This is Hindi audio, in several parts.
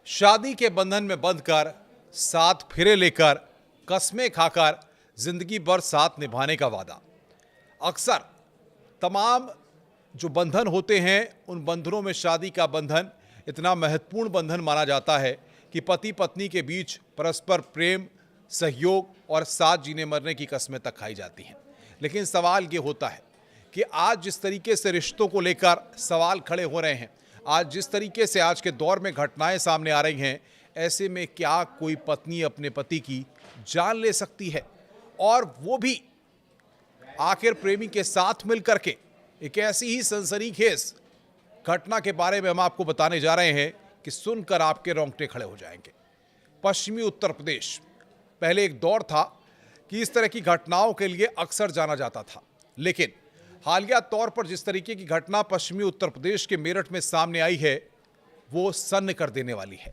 शादी के बंधन में बंधकर, साथ फेरे लेकर, कस्में खाकर जिंदगी भर साथ निभाने का वादा। अक्सर तमाम जो बंधन होते हैं उन बंधनों में शादी का बंधन इतना महत्वपूर्ण बंधन माना जाता है कि पति पत्नी के बीच परस्पर प्रेम, सहयोग और साथ जीने मरने की कस्में तक खाई जाती हैं। लेकिन सवाल ये होता है कि आज जिस तरीके से रिश्तों को लेकर सवाल खड़े हो रहे हैं, आज जिस तरीके से आज के दौर में घटनाएं सामने आ रही हैं, ऐसे में क्या कोई पत्नी अपने पति की जान ले सकती है? और वो भी आखिर प्रेमी के साथ मिलकर के। एक ऐसी ही सनसनीखेज घटना के बारे में हम आपको बताने जा रहे हैं कि सुनकर आपके रोंगटे खड़े हो जाएंगे। पश्चिमी उत्तर प्रदेश पहले एक दौर था कि इस तरह की घटनाओं के लिए अक्सर जाना जाता था, लेकिन हालिया तौर पर जिस तरीके की घटना पश्चिमी उत्तर प्रदेश के मेरठ में सामने आई है, वो सन्न कर देने वाली है।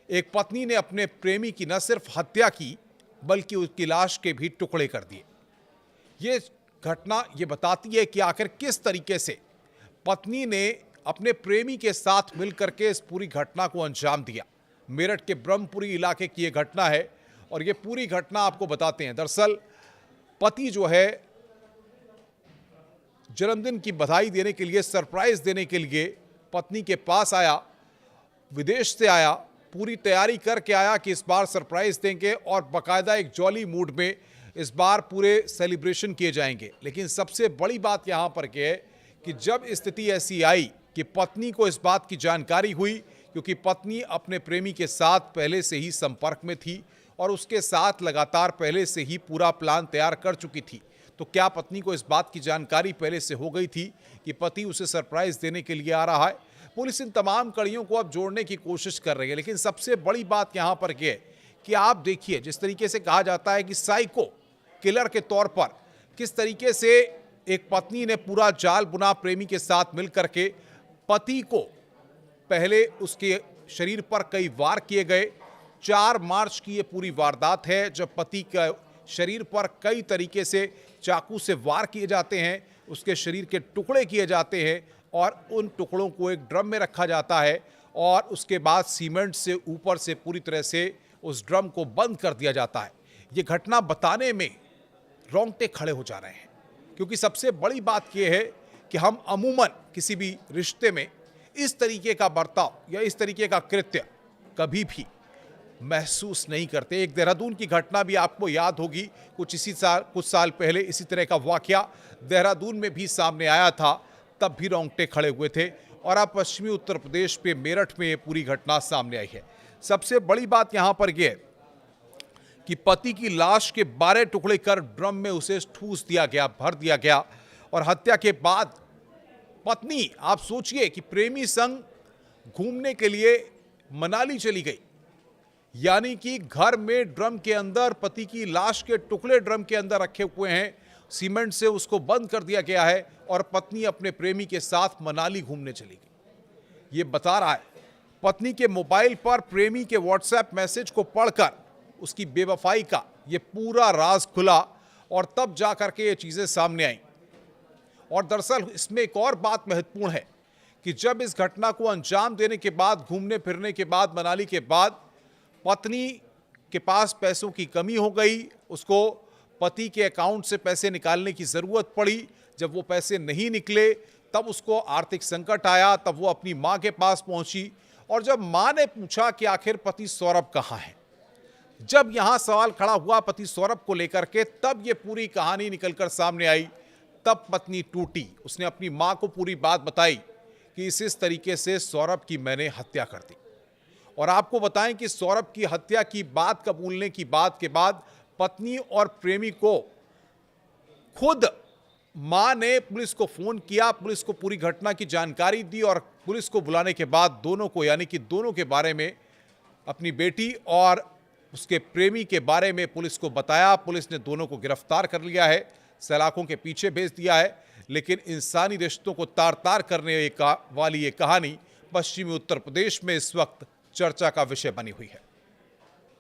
एक पत्नी ने अपने प्रेमी की न सिर्फ हत्या की, बल्कि उसकी लाश के भी टुकड़े कर दिए। ये घटना ये बताती है कि आखिर किस तरीके से पत्नी ने अपने प्रेमी के साथ मिलकर के इस पूरी घटना को अंजाम दिया। मेरठ के ब्रह्मपुरी इलाके की ये घटना है और ये पूरी घटना आपको बताते हैं। दरअसल पति जो है जन्मदिन की बधाई देने के लिए, सरप्राइज देने के लिए पत्नी के पास आया, विदेश से आया, पूरी तैयारी करके आया कि इस बार सरप्राइज देंगे और बाकायदा एक जॉली मूड में इस बार पूरे सेलिब्रेशन किए जाएंगे। लेकिन सबसे बड़ी बात यहाँ पर क्या है कि जब स्थिति ऐसी आई कि पत्नी को इस बात की जानकारी हुई, क्योंकि पत्नी अपने प्रेमी के साथ पहले से ही संपर्क में थी और उसके साथ लगातार पहले से ही पूरा प्लान तैयार कर चुकी थी, तो क्या पत्नी को इस बात की जानकारी पहले से हो गई थी कि पति उसे सरप्राइज देने के लिए आ रहा है? पुलिस इन तमाम कड़ियों को अब जोड़ने की कोशिश कर रही है। लेकिन सबसे बड़ी बात यहाँ पर यह है कि आप देखिए, जिस तरीके से कहा जाता है कि साइको किलर के तौर पर किस तरीके से एक पत्नी ने पूरा जाल बुना प्रेमी के साथ मिलकर के पति को, पहले उसके शरीर पर कई वार किए गए। 4 मार्च की ये पूरी वारदात है जब पति का शरीर पर कई तरीके से चाकू से वार किए जाते हैं, उसके शरीर के टुकड़े किए जाते हैं और उन टुकड़ों को एक ड्रम में रखा जाता है और उसके बाद सीमेंट से ऊपर से पूरी तरह से उस ड्रम को बंद कर दिया जाता है। ये घटना बताने में रोंगटे खड़े हो जा रहे हैं, क्योंकि सबसे बड़ी बात यह है कि हम अमूमन किसी भी रिश्ते में इस तरीके का बर्ताव या इस तरीके का कृत्य कभी भी महसूस नहीं करते। एक देहरादून की घटना भी आपको याद होगी, कुछ साल पहले इसी तरह का वाकया देहरादून में भी सामने आया था, तब भी रोंगटे खड़े हुए थे। और अब पश्चिमी उत्तर प्रदेश पे मेरठ में ये पूरी घटना सामने आई है। सबसे बड़ी बात यहाँ पर यह है कि पति की लाश के 12 टुकड़े कर ड्रम में उसे ठूस दिया गया, भर दिया गया। और हत्या के बाद पत्नी, आप सोचिए कि प्रेमी संग घूमने के लिए मनाली चली गई, यानी कि घर में ड्रम के अंदर पति की लाश के टुकड़े ड्रम के अंदर रखे हुए हैं, सीमेंट से उसको बंद कर दिया गया है और पत्नी अपने प्रेमी के साथ मनाली घूमने चली गई। ये बता रहा है पत्नी के मोबाइल पर प्रेमी के व्हाट्सएप मैसेज को पढ़कर उसकी बेवफाई का ये पूरा राज खुला और तब जा करके ये चीज़ें सामने आईं। और दरअसल इसमें एक और बात महत्वपूर्ण है कि जब इस घटना को अंजाम देने के बाद, घूमने फिरने के बाद, मनाली के बाद, पत्नी के पास पैसों की कमी हो गई, उसको पति के अकाउंट से पैसे निकालने की ज़रूरत पड़ी। जब वो पैसे नहीं निकले तब उसको आर्थिक संकट आया, तब वो अपनी माँ के पास पहुंची और जब माँ ने पूछा कि आखिर पति सौरभ कहाँ है, जब यहाँ सवाल खड़ा हुआ पति सौरभ को लेकर के, तब ये पूरी कहानी निकलकर सामने आई। तब पत्नी टूटी, उसने अपनी माँ को पूरी बात बताई कि इस तरीके से सौरभ की मैंने हत्या कर दी। और आपको बताएं कि सौरभ की हत्या की बात कबूलने की बात के बाद पत्नी और प्रेमी को खुद मां ने पुलिस को फोन किया, पुलिस को पूरी घटना की जानकारी दी और पुलिस को बुलाने के बाद दोनों को, यानी कि दोनों के बारे में, अपनी बेटी और उसके प्रेमी के बारे में पुलिस को बताया। पुलिस ने दोनों को गिरफ्तार कर लिया है, सलाखों के पीछे भेज दिया है। लेकिन इंसानी रिश्तों को तार तार करने वाली ये कहानी पश्चिमी उत्तर प्रदेश में इस वक्त चर्चा का विषय बनी हुई है।